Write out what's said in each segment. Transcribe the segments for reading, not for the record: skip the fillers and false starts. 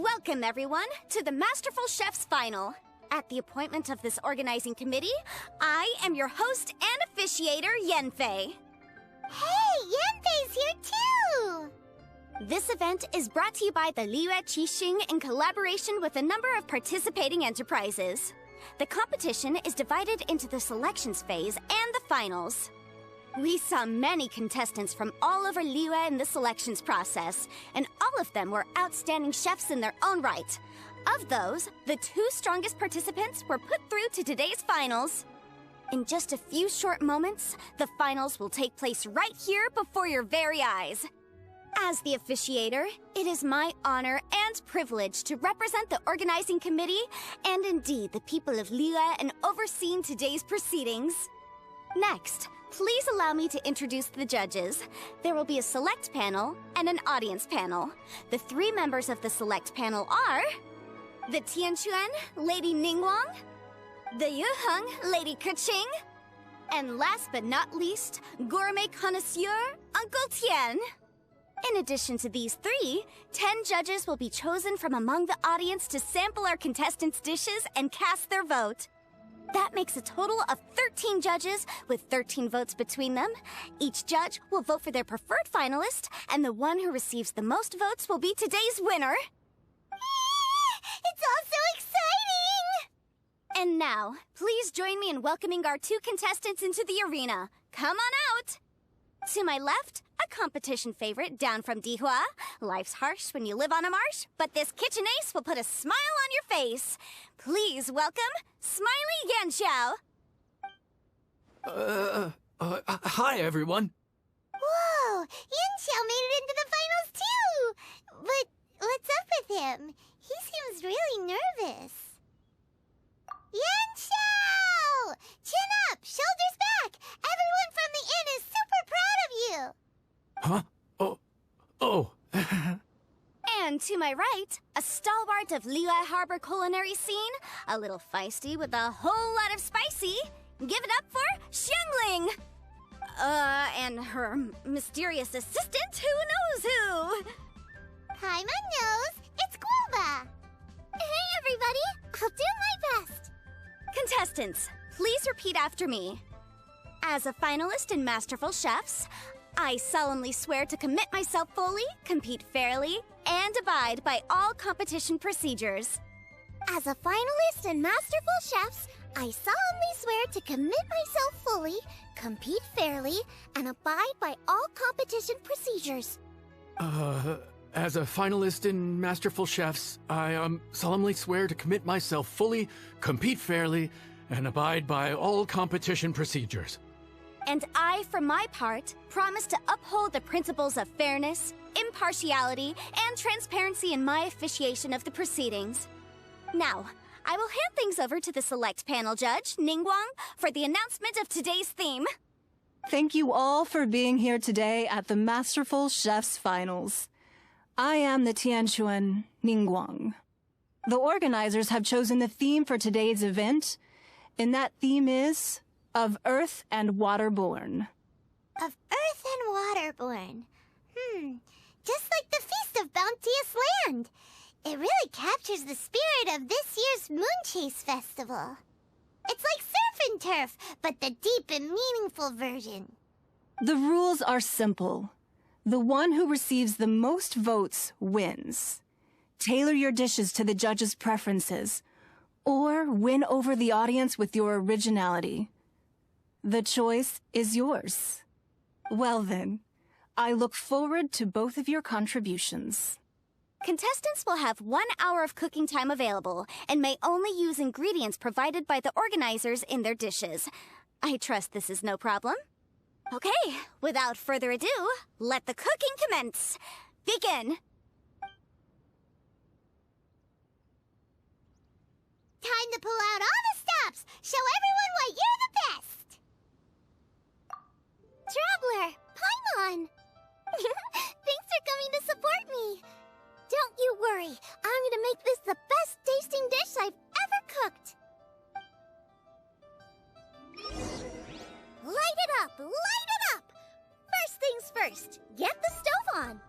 Welcome, everyone, to the Masterful Chef's Final. At the appointment of this organizing committee, I am your host and officiator, Yanfei. Hey, Yanfei's here too! This event is brought to you by the Liyue Keqing in collaboration with a number of participating enterprises. The competition is divided into the selections phase and the finals. We saw many contestants from all over Liyue in the selections process, and all of them were outstanding chefs in their own right. Of those, the 2 strongest participants were put through to today's finals. In just a few short moments, the finals will take place right here before your very eyes. As the officiator, it is my honor and privilege to represent the organizing committee and indeed the people of Liyue in overseeing today's proceedings. Next, please allow me to introduce the judges. There will be a select panel and an audience panel. The 3 members of the select panel are the Tianquan, Lady Ningguang, the Yuheng, Lady Keqing, and last but not least, gourmet connoisseur, Uncle Tian. In addition to these 3, 10 judges will be chosen from among the audience to sample our contestants' dishes and cast their vote. That makes a total of 13 judges with 13 votes between them. Each judge will vote for their preferred finalist, and the one who receives the most votes will be today's winner. It's all so exciting! And now, please join me in welcoming our 2 contestants into the arena. Come on out! To my left, a competition favorite down from Dihua. Life's harsh when you live on a marsh, but this kitchen ace will put a smile on your face. Please welcome Smiley Yanxiao. Hi everyone. Whoa, Yanxiao made it into the finals too! But what's up with him? He seems really nervous. Yanxiao! Chin up, shoulders back! Everyone from the inn is super proud of you! Huh? Oh. And to my right, a stalwart of Liyue Harbor culinary scene, a little feisty with a whole lot of spicy. Give it up for Xiangling! And her mysterious assistant, who knows who? Paimon knows, it's Guoba! Hey everybody, I'll do my best! Contestants, please repeat after me. As a finalist in Masterful Chefs, I solemnly swear to commit myself fully, compete fairly, and abide by all competition procedures. As a finalist in Masterful Chefs, I solemnly swear to commit myself fully, compete fairly, and abide by all competition procedures. As a finalist in Masterful Chefs, I solemnly swear to commit myself fully, compete fairly, and abide by all competition procedures. And I, for my part, promise to uphold the principles of fairness, impartiality, and transparency in my officiation of the proceedings. Now, I will hand things over to the select panel judge, Ningguang, for the announcement of today's theme. Thank you all for being here today at the Masterful Chef's Finals. I am the Tianquan, Ningguang. The organizers have chosen the theme for today's event, and that theme is of Earth and Waterborn. Of Earth and Waterborn. Just like the Feast of Bounteous Land. It really captures the spirit of this year's Moonchase Festival. It's like surf and turf, but the deep and meaningful version. The rules are simple. The one who receives the most votes wins. Tailor your dishes to the judges' preferences, or win over the audience with your originality. The choice is yours. Well then, I look forward to both of your contributions. Contestants will have 1 hour of cooking time available and may only use ingredients provided by the organizers in their dishes. I trust this is no problem. Okay, without further ado, let the cooking commence. Begin! Time to pull out all the stops! Show everyone why you're the best! Traveler, Paimon! Thanks for coming to support me! Don't you worry, I'm gonna make this the best tasting dish I've ever cooked! Light it up! Light it up! First things first, get the stove on!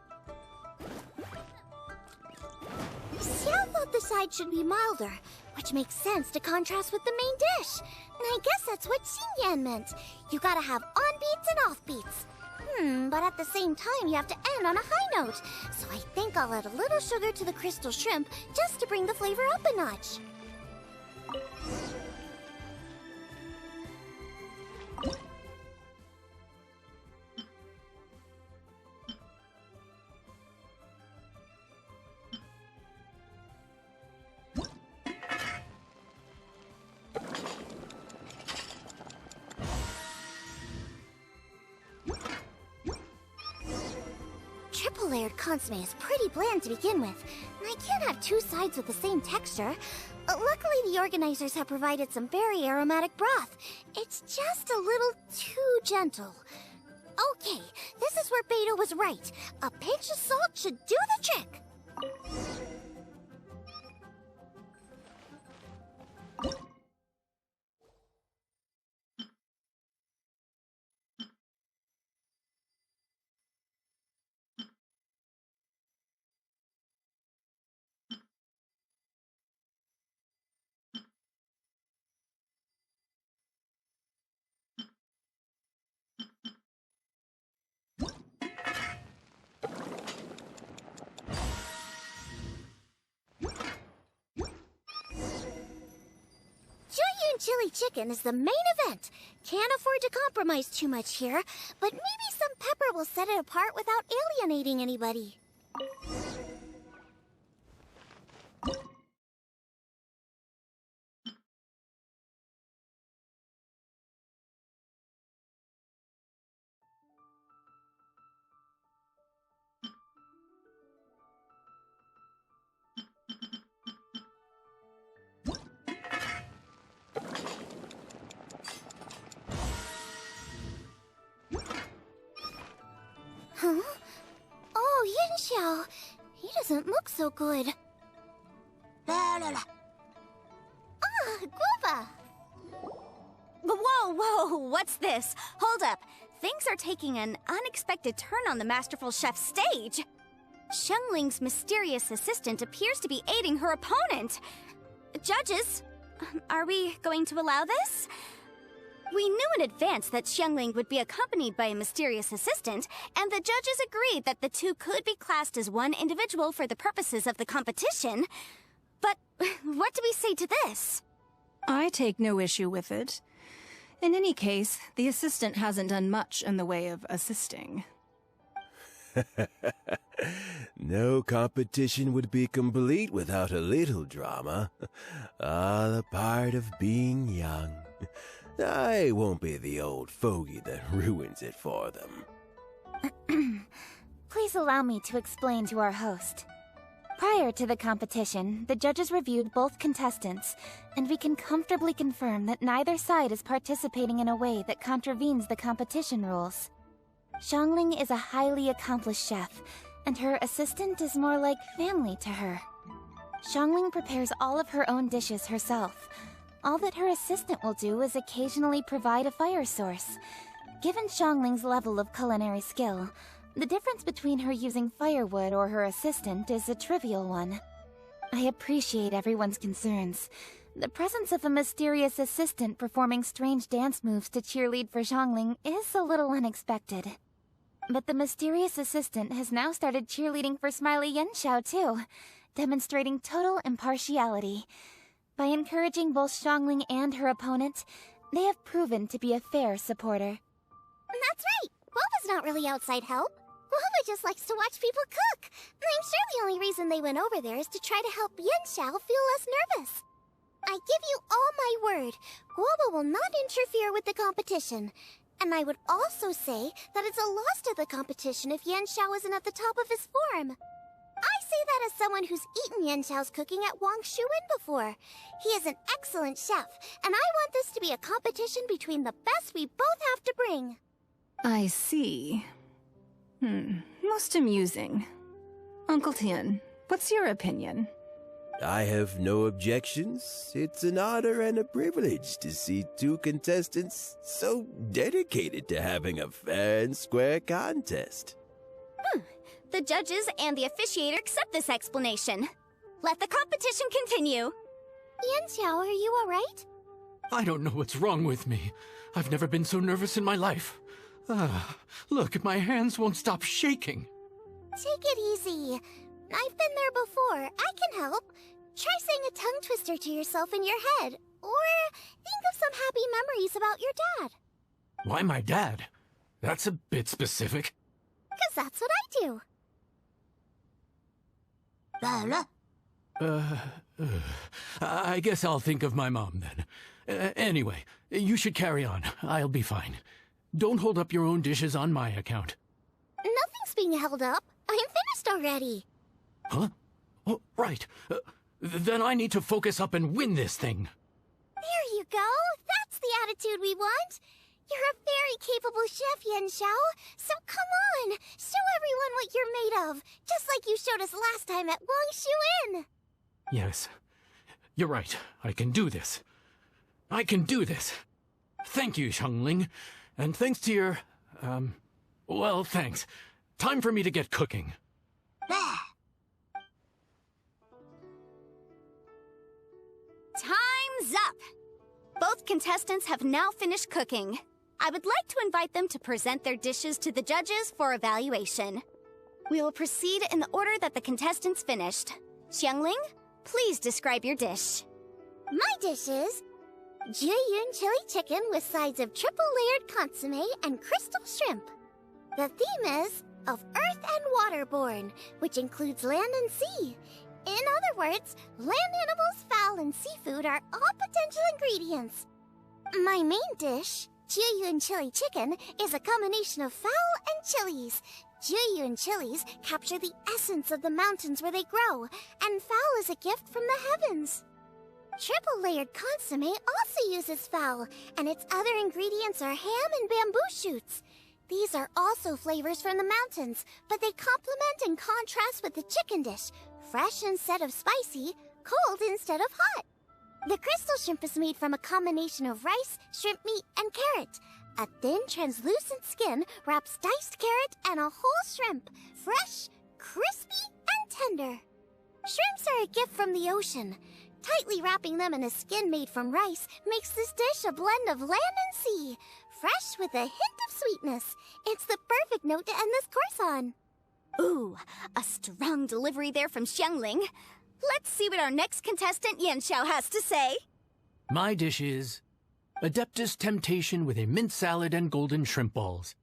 the side should be milder, which makes sense to contrast with the main dish. And I guess that's what Xingyan meant. You gotta have on-beats and off-beats. But at the same time, you have to end on a high note. So I think I'll add a little sugar to the crystal shrimp just to bring the flavor up a notch. Triple-layered consomme is pretty bland to begin with, and I can't have two sides with the same texture. Luckily, the organizers have provided some very aromatic broth. It's just a little too gentle. Okay, this is where Beto was right. A pinch of salt should do the trick. Chili chicken is the main event. Can't afford to compromise too much here, but maybe some pepper will set it apart without alienating anybody. Huh? Oh, Yanxiao. He doesn't look so good. Ah, Guava! Whoa, what's this? Hold up. Things are taking an unexpected turn on the Masterful Chef's stage. Xiangling's mysterious assistant appears to be aiding her opponent. Judges, are we going to allow this? We knew in advance that Xiangling would be accompanied by a mysterious assistant, and the judges agreed that the two could be classed as one individual for the purposes of the competition. But what do we say to this? I take no issue with it. In any case, the assistant hasn't done much in the way of assisting. No competition would be complete without a little drama. All a part of being young. I won't be the old fogey that ruins it for them. Please allow me to explain to our host. Prior to the competition, the judges reviewed both contestants, and we can comfortably confirm that neither side is participating in a way that contravenes the competition rules. Xiangling is a highly accomplished chef, and her assistant is more like family to her. Xiangling prepares all of her own dishes herself. All that her assistant will do is occasionally provide a fire source. Given Xiangling's level of culinary skill, the difference between her using firewood or her assistant is a trivial one. I appreciate everyone's concerns. The presence of a mysterious assistant performing strange dance moves to cheerlead for Xiangling is a little unexpected. But the mysterious assistant has now started cheerleading for Smiley Yanxiao too, demonstrating total impartiality. By encouraging both Xiangling and her opponent, they have proven to be a fair supporter. That's right! Guava's not really outside help. Guava just likes to watch people cook. I'm sure the only reason they went over there is to try to help Yanxiao feel less nervous. I give you all my word, Guava will not interfere with the competition. And I would also say that it's a loss to the competition if Yanxiao isn't at the top of his form. I say that as someone who's eaten Yanxiao's cooking at Wang Shuwen before. He is an excellent chef, and I want this to be a competition between the best we both have to bring. I see. Most amusing. Uncle Tian, what's your opinion? I have no objections. It's an honor and a privilege to see two contestants so dedicated to having a fair and square contest. The judges and the officiator accept this explanation. Let the competition continue. Yanxiao, are you alright? I don't know what's wrong with me. I've never been so nervous in my life. Look, my hands won't stop shaking. Take it easy. I've been there before. I can help. Try saying a tongue twister to yourself in your head. Or think of some happy memories about your dad. Why my dad? That's a bit specific. 'Cause that's what I do. I guess I'll think of my mom then. Anyway, you should carry on. I'll be fine. Don't hold up your own dishes on my account. Nothing's being held up. I'm finished already. Huh? Oh, right. Then I need to focus up and win this thing. There you go. That's the attitude we want. You're a very capable chef, Yanxiao. So come on, show everyone what you're made of, just like you showed us last time at Wangshuin. Yes, you're right. I can do this. I can do this. Thank you, Xiangling. And thanks to your, well, thanks. Time for me to get cooking. Time's up! Both contestants have now finished cooking. I would like to invite them to present their dishes to the judges for evaluation. We will proceed in the order that the contestants finished. Xiangling, please describe your dish. My dish is Jiyun chili chicken with sides of triple-layered consommé and crystal shrimp. The theme is of earth and waterborne, which includes land and sea. In other words, land animals, fowl, and seafood are all potential ingredients. My main dish, Jiyun chili chicken, is a combination of fowl and chilies. Jiyun chilies capture the essence of the mountains where they grow, and fowl is a gift from the heavens. Triple-layered consommé also uses fowl, and its other ingredients are ham and bamboo shoots. These are also flavors from the mountains, but they complement and contrast with the chicken dish, fresh instead of spicy, cold instead of hot. The crystal shrimp is made from a combination of rice, shrimp meat, and carrot. A thin, translucent skin wraps diced carrot and a whole shrimp, fresh, crispy, and tender. Shrimps are a gift from the ocean. Tightly wrapping them in a skin made from rice makes this dish a blend of land and sea, fresh with a hint of sweetness. It's the perfect note to end this course on. Ooh, a strong delivery there from Xiangling. Let's see what our next contestant Yanxiao has to say. My dish is Adeptus Temptation with a mint salad and golden shrimp balls.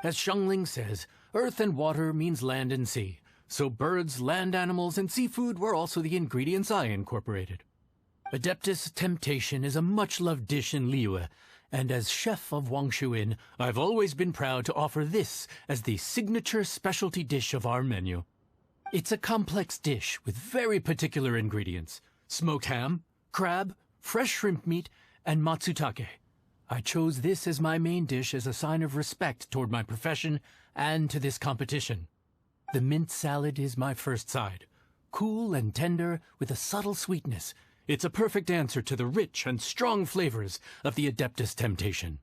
As Xiangling says, earth and water means land and sea. So birds, land animals, and seafood were also the ingredients I incorporated. Adeptus Temptation is a much-loved dish in Liyue, and as chef of Wangshuin, I've always been proud to offer this as the signature specialty dish of our menu. It's a complex dish with very particular ingredients: smoked ham, crab, fresh shrimp meat, and matsutake. I chose this as my main dish as a sign of respect toward my profession and to this competition. The mint salad is my first side. Cool and tender with a subtle sweetness, it's a perfect answer to the rich and strong flavors of the Adeptus Temptation.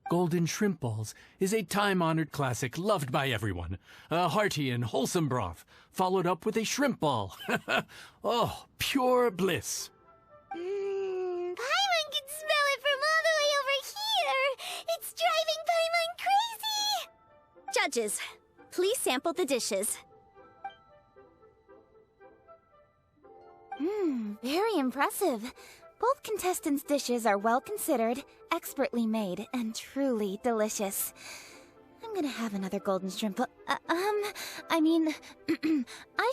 Golden shrimp balls is a time-honored classic loved by everyone. A hearty and wholesome broth, followed up with a shrimp ball. Oh, pure bliss. Paimon can smell it from all the way over here. It's driving Paimon crazy. Judges, please sample the dishes. Very impressive. Both contestants' dishes are well considered, expertly made, and truly delicious. I'm gonna have another golden shrimp. I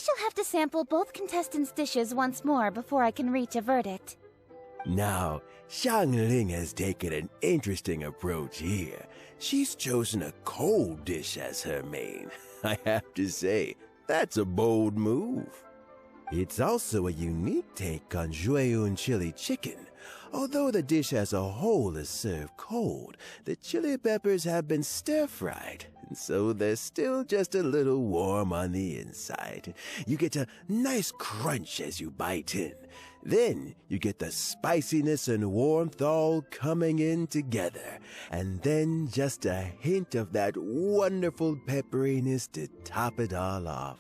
shall have to sample both contestants' dishes once more before I can reach a verdict. Now, Xiangling has taken an interesting approach here. She's chosen a cold dish as her main. I have to say, that's a bold move. It's also a unique take on Jiyun chili chicken. Although the dish as a whole is served cold, the chili peppers have been stir-fried, and so they're still just a little warm on the inside. You get a nice crunch as you bite in. Then you get the spiciness and warmth all coming in together, and then just a hint of that wonderful pepperiness to top it all off.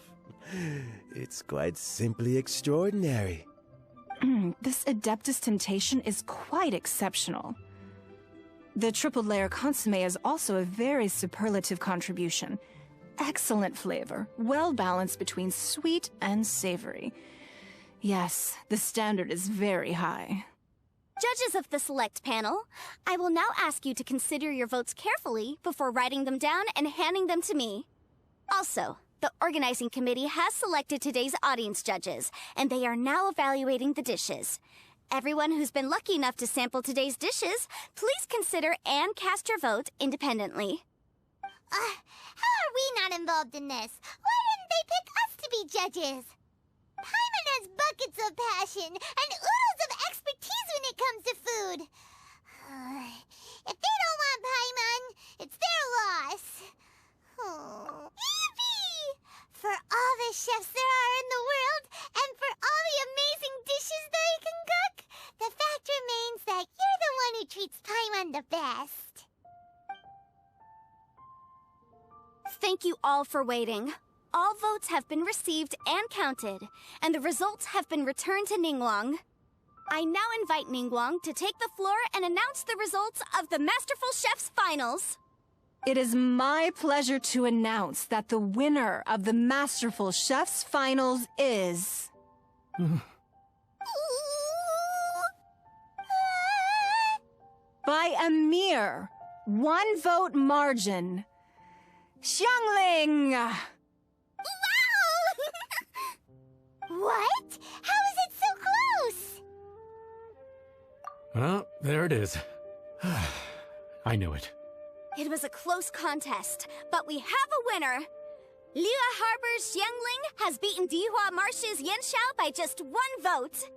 It's quite simply extraordinary. This Adeptus Temptation is quite exceptional. The triple layer consomme is also a very superlative contribution. Excellent flavor, well balanced between sweet and savory. Yes, the standard is very high. Judges of the select panel, I will now ask you to consider your votes carefully before writing them down and handing them to me. Also, the organizing committee has selected today's audience judges, and they are now evaluating the dishes. Everyone who's been lucky enough to sample today's dishes, please consider and cast your vote independently. How are we not involved in this? Why didn't they pick us to be judges? Paimon has buckets of passion and oodles of expertise when it comes to food. If they don't want Paimon, it's their loss. Yippee! For all the chefs there are in the world, and for all the amazing dishes they can cook, the fact remains that you're the one who treats Paimon the best. Thank you all for waiting. All votes have been received and counted, and the results have been returned to Ningguang. I now invite Ningguang to take the floor and announce the results of the Masterful Chef's Finals. It is my pleasure to announce that the winner of the Masterful Chef's Finals is... by a mere 1 vote margin, Xiangling! Wow! What? How is it so close? Well, there it is. I knew it. It was a close contest, but we have a winner. Liyue Harbor's Xiangling has beaten Dihua Marsh's Yanxiao by just 1 vote.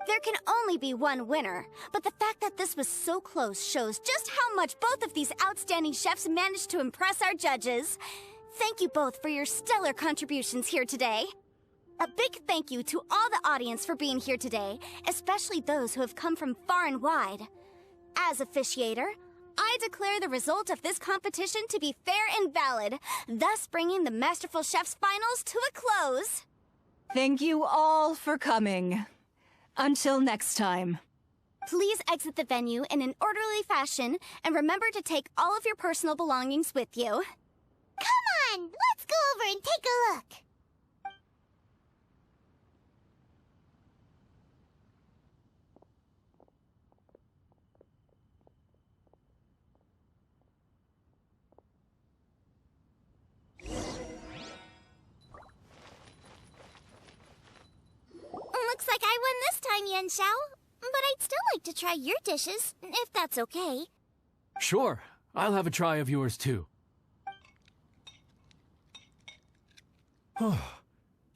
There can only be one winner, but the fact that this was so close shows just how much both of these outstanding chefs managed to impress our judges. Thank you both for your stellar contributions here today. A big thank you to all the audience for being here today, especially those who have come from far and wide. As officiator, I declare the result of this competition to be fair and valid, thus bringing the Masterful Chef's Finals to a close. Thank you all for coming. Until next time. Please exit the venue in an orderly fashion, and remember to take all of your personal belongings with you. Come on, let's go over and take a look. Looks like I won this time, Yanxiao. But I'd still like to try your dishes, if that's okay. Sure, I'll have a try of yours too.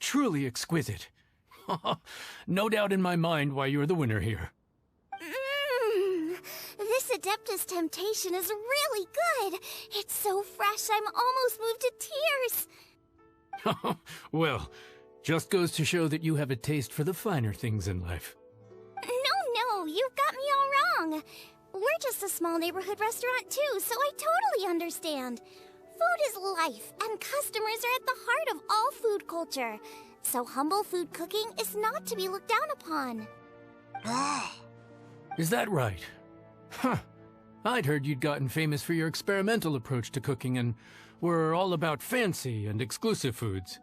Truly exquisite. No doubt in my mind why you're the winner here. This Adeptus Temptation is really good. It's so fresh, I'm almost moved to tears. Well, just goes to show that you have a taste for the finer things in life. No, you've got me all wrong. We're just a small neighborhood restaurant too, so I totally understand. Food is life, and customers are at the heart of all food culture. So humble food cooking is not to be looked down upon. Is that right? Huh. I'd heard you'd gotten famous for your experimental approach to cooking and were all about fancy and exclusive foods.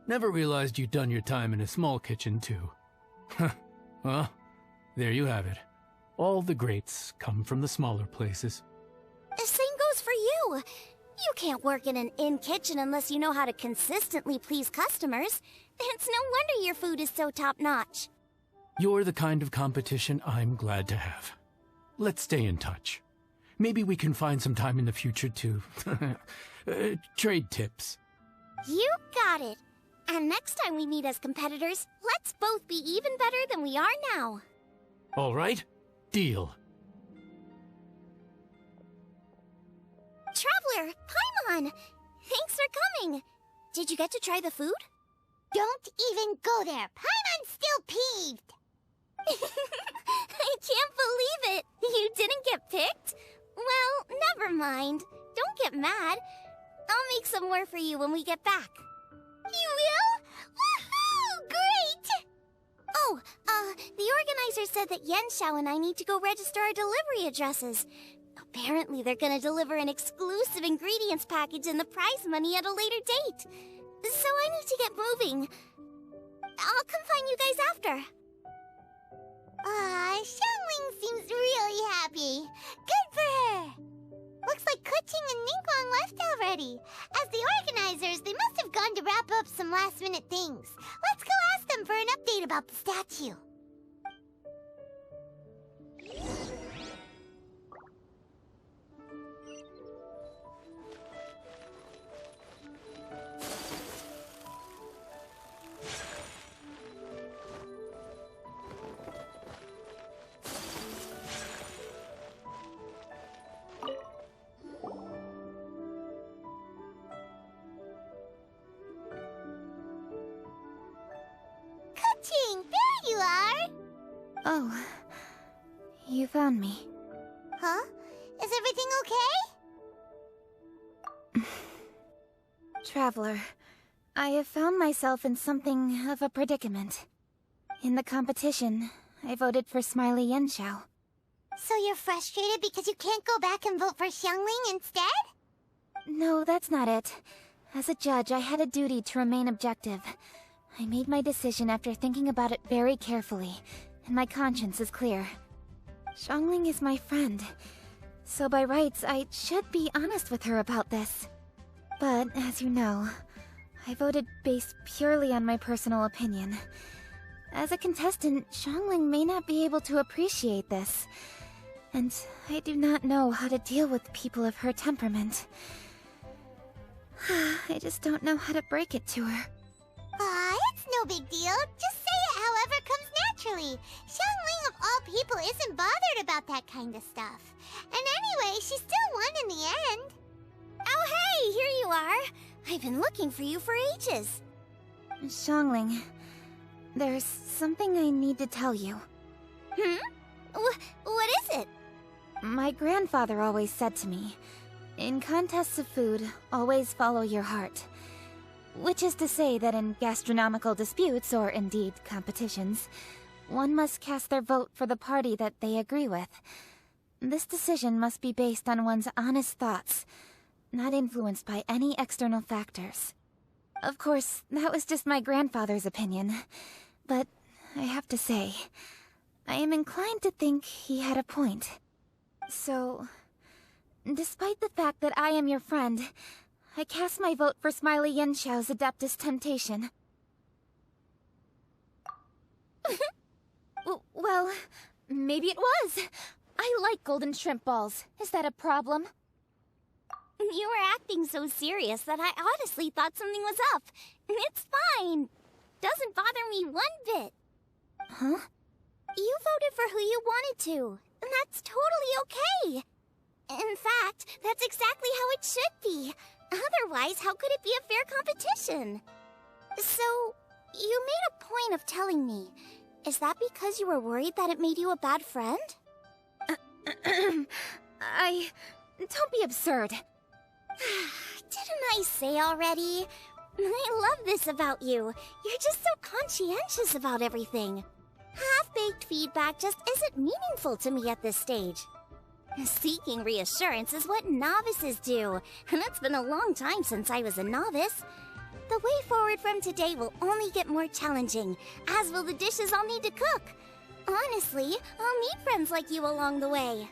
Never realized you'd done your time in a small kitchen, too. Well, there you have it. All the greats come from the smaller places. The same goes for you. You can't work in an inn kitchen unless you know how to consistently please customers. It's no wonder your food is so top-notch. You're the kind of competition I'm glad to have. Let's stay in touch. Maybe we can find some time in the future to trade tips. You got it. And next time we meet as competitors, let's both be even better than we are now. All right, deal. Traveler, Paimon! Thanks for coming. Did you get to try the food? Don't even go there. Paimon's still peeved. I can't believe it. You didn't get picked? Well, never mind. Don't get mad. I'll make some more for you when we get back. You will? The organizer said that Yanxiao and I need to go register our delivery addresses. Apparently, they're gonna deliver an exclusive ingredients package and the prize money at a later date. So I need to get moving. I'll come find you guys after. Xiangling seems really happy. Good for her. Looks like Keqing and Ningguang left already. As the organizers, they must have gone to wrap up some last-minute things. Let's go ask them for an update about the statue. Keqing, there you are! Oh, you found me. Huh? Is everything okay? Traveler, I have found myself in something of a predicament. In the competition, I voted for Smiley Yanxiao. So you're frustrated because you can't go back and vote for Xiangling instead? No, that's not it. As a judge, I had a duty to remain objective. I made my decision after thinking about it very carefully, and my conscience is clear. Xiangling is my friend, so by rights, I should be honest with her about this. But, as you know, I voted based purely on my personal opinion. As a contestant, Xiangling may not be able to appreciate this, and I do not know how to deal with people of her temperament. I just don't know how to break it to her. It's no big deal. Just say it however comes naturally. Xiangling of all people isn't bothered about that kind of stuff. And anyway, she still won in the end. Oh hey, here you are. I've been looking for you for ages. Xiangling, there's something I need to tell you. What is it? My grandfather always said to me, in contests of food, always follow your heart. Which is to say that in gastronomical disputes, or indeed competitions, one must cast their vote for the party that they agree with. This decision must be based on one's honest thoughts, not influenced by any external factors. Of course, that was just my grandfather's opinion, but I have to say, I am inclined to think he had a point. So, despite the fact that I am your friend, I cast my vote for Smiley Yanxiao's Adeptus Temptation. Well, maybe it was. I like golden shrimp balls. Is that a problem? You were acting so serious that I honestly thought something was up. It's fine. Doesn't bother me one bit. Huh? You voted for who you wanted to, and that's totally okay. In fact, that's exactly how it should be. Otherwise, how could it be a fair competition? So, you made a point of telling me. Is that because you were worried that it made you a bad friend? Don't be absurd. Didn't I say already? I love this about you. You're just so conscientious about everything. Half-baked feedback just isn't meaningful to me at this stage. Seeking reassurance is what novices do, and it's been a long time since I was a novice. The way forward from today will only get more challenging, as will the dishes I'll need to cook. Honestly, I'll meet friends like you along the way.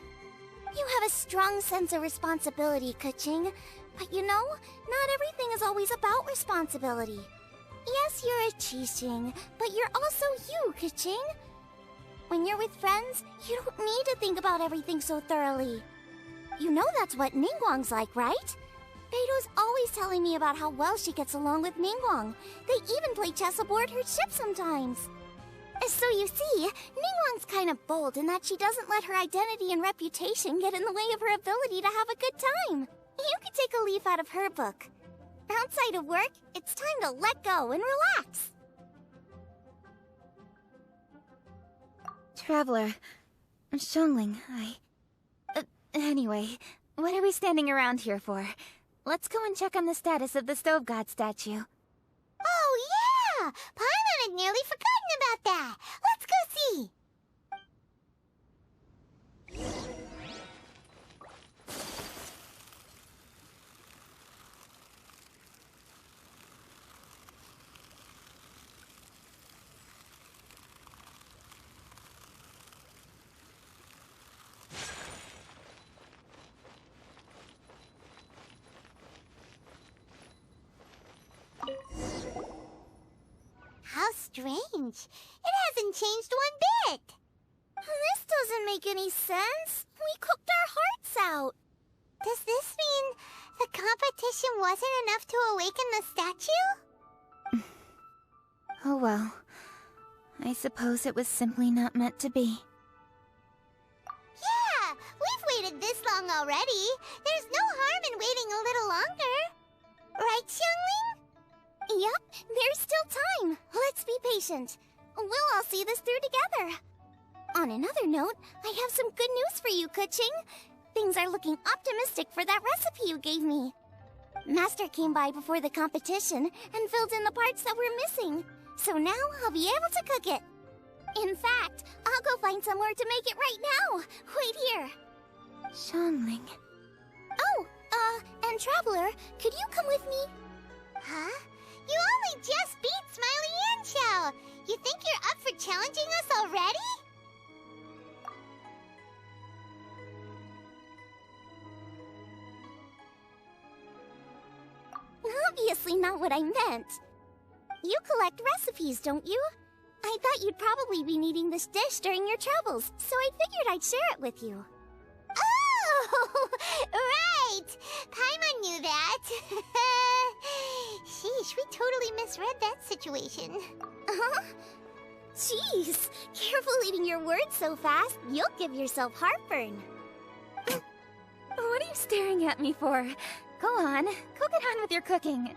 You have a strong sense of responsibility, Keqing, but you know, not everything is always about responsibility. Yes, you're a Keqing, but you're also you, Keqing. When you're with friends, you don't need to think about everything so thoroughly. You know that's what Ningguang's like, right? Beido's always telling me about how well she gets along with Ningguang. They even play chess aboard her ship sometimes. So you see, Ningguang's kind of bold in that she doesn't let her identity and reputation get in the way of her ability to have a good time. You could take a leaf out of her book. Outside of work, it's time to let go and relax. Traveler, Xiangling, anyway, what are we standing around here for? Let's go and check on the status of the Stove God statue. Oh yeah! Paimon had nearly forgotten about that. Let's go see. How strange. It hasn't changed one bit. This doesn't make any sense. We cooked our hearts out. Does this mean the competition wasn't enough to awaken the statue? Oh well. I suppose it was simply not meant to be. Yeah, we've waited this long already. There's no harm in waiting a little longer. Right, Xiangling? Yep, there's still time. Let's be patient. We'll all see this through together. On another note, I have some good news for you, Keqing. Things are looking optimistic for that recipe you gave me. Master came by before the competition and filled in the parts that were missing. So now I'll be able to cook it. In fact, I'll go find somewhere to make it right now. Wait here. Xiangling. Oh, and Traveler, could you come with me? Huh? You only just beat Smiley and Xiao. You think you're up for challenging us already? Obviously not what I meant. You collect recipes, don't you? I thought you'd probably be needing this dish during your travels, so I figured I'd share it with you. Oh, right! Paimon knew that. Sheesh, we totally misread that situation. Huh? Jeez, careful eating your words so fast, you'll give yourself heartburn. What are you staring at me for? Go on, go get on with your cooking.